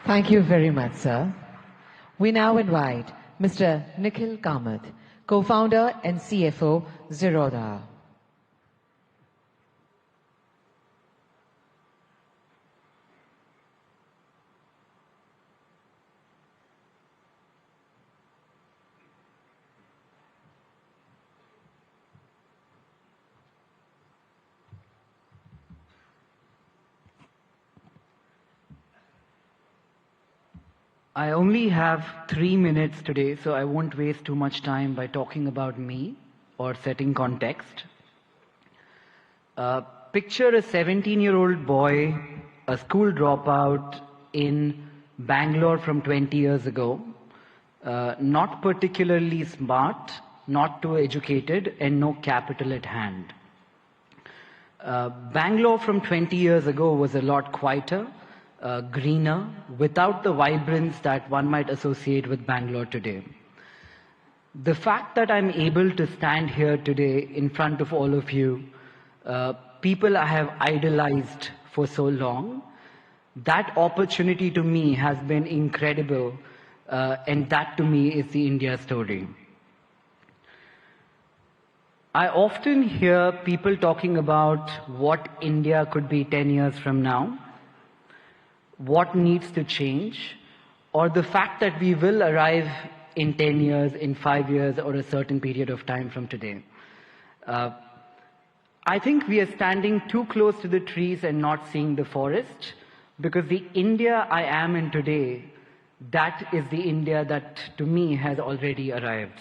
Thank you very much, sir. We now invite Mr. Nikhil Kamath, co-founder and CFO, Zerodha. I only have 3 minutes today, so I won't waste too much time by talking about me or setting context. Picture a 17-year-old boy, a school dropout in Bangalore from 20 years ago, not particularly smart, not too educated, and no capital at hand. Bangalore from 20 years ago was a lot quieter, greener, without the vibrance that one might associate with Bangalore today. The fact that I'm able to stand here today in front of all of you, people I have idolized for so long, that opportunity to me has been incredible, and that to me is the India story. I often hear people talking about what India could be 10 years from now, what needs to change, or the fact that we will arrive in 10 years, in 5 years, or a certain period of time from today. I think we are standing too close to the trees and not seeing the forest, because the India I am in today, that is the India that to me has already arrived.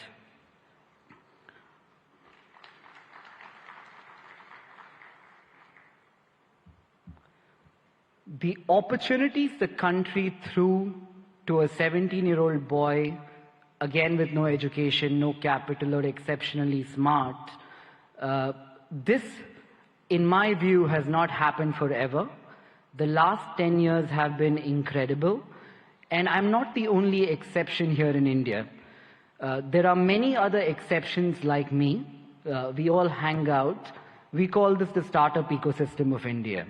The opportunities the country threw to a 17-year-old boy, again with no education, no capital, or exceptionally smart, this, in my view, has not happened forever. The last 10 years have been incredible, and I'm not the only exception here in India. There are many other exceptions like me. We all hang out. We call this the startup ecosystem of India.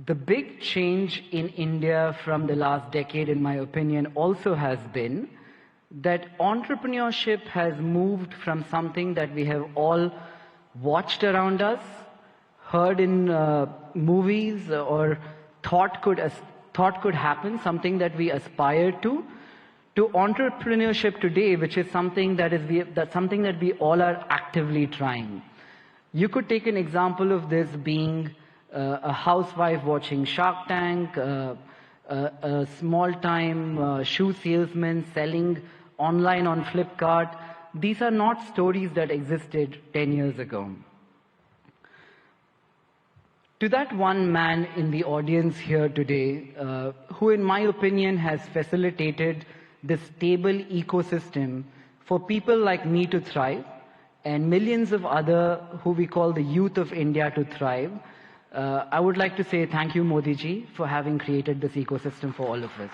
The big change in India from the last decade, in my opinion, also has been that entrepreneurship has moved from something that we have all watched around us, heard in movies, or thought could happen, something that we aspire to entrepreneurship today, which is something that we all are actively trying. You could take an example of this being a housewife watching Shark Tank, a small-time shoe salesman selling online on Flipkart. These are not stories that existed 10 years ago. To that one man in the audience here today, who in my opinion has facilitated this stable ecosystem for people like me to thrive, and millions of other who we call the youth of India to thrive, I would like to say thank you, Modi ji, for having created this ecosystem for all of us.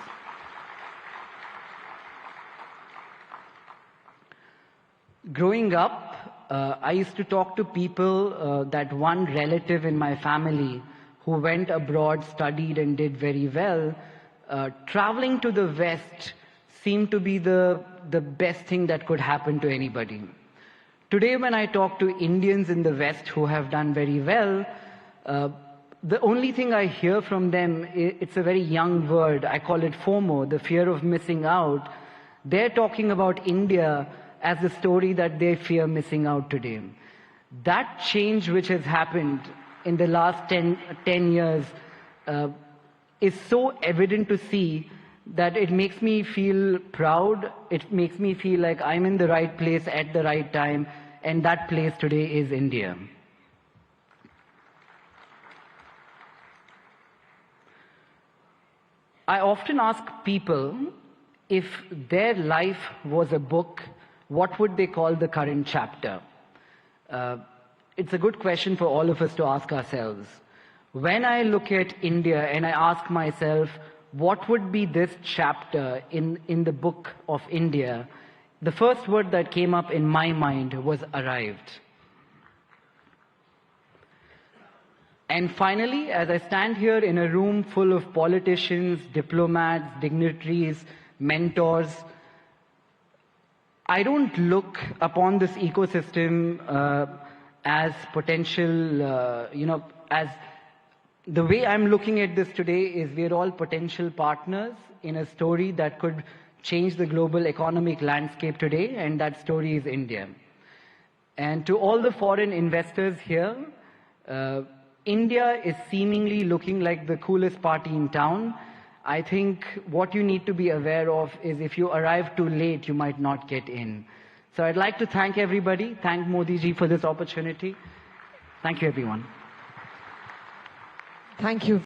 Growing up, I used to talk to people that one relative in my family who went abroad, studied and did very well, traveling to the West seemed to be the best thing that could happen to anybody. Today, when I talk to Indians in the West who have done very well, the only thing I hear from them, it's a very young word, I call it FOMO, the fear of missing out. They're talking about India as the story that they fear missing out today. That change which has happened in the last 10 years is so evident to see that it makes me feel proud, it makes me feel like I'm in the right place at the right time, and that place today is India. I often ask people if their life was a book, what would they call the current chapter? It's a good question for all of us to ask ourselves. When I look at India and I ask myself, what would be this chapter in the book of India, the first word that came up in my mind was arrived. And finally, as I stand here in a room full of politicians, diplomats, dignitaries, mentors, I don't look upon this ecosystem as potential, as the way I'm looking at this today is we're all potential partners in a story that could change the global economic landscape today, and that story is India. And to all the foreign investors here, India is seemingly looking like the coolest party in town. I think what you need to be aware of is if you arrive too late, you might not get in. So I'd like to thank everybody, thank Modi ji for this opportunity. Thank you, everyone. Thank you.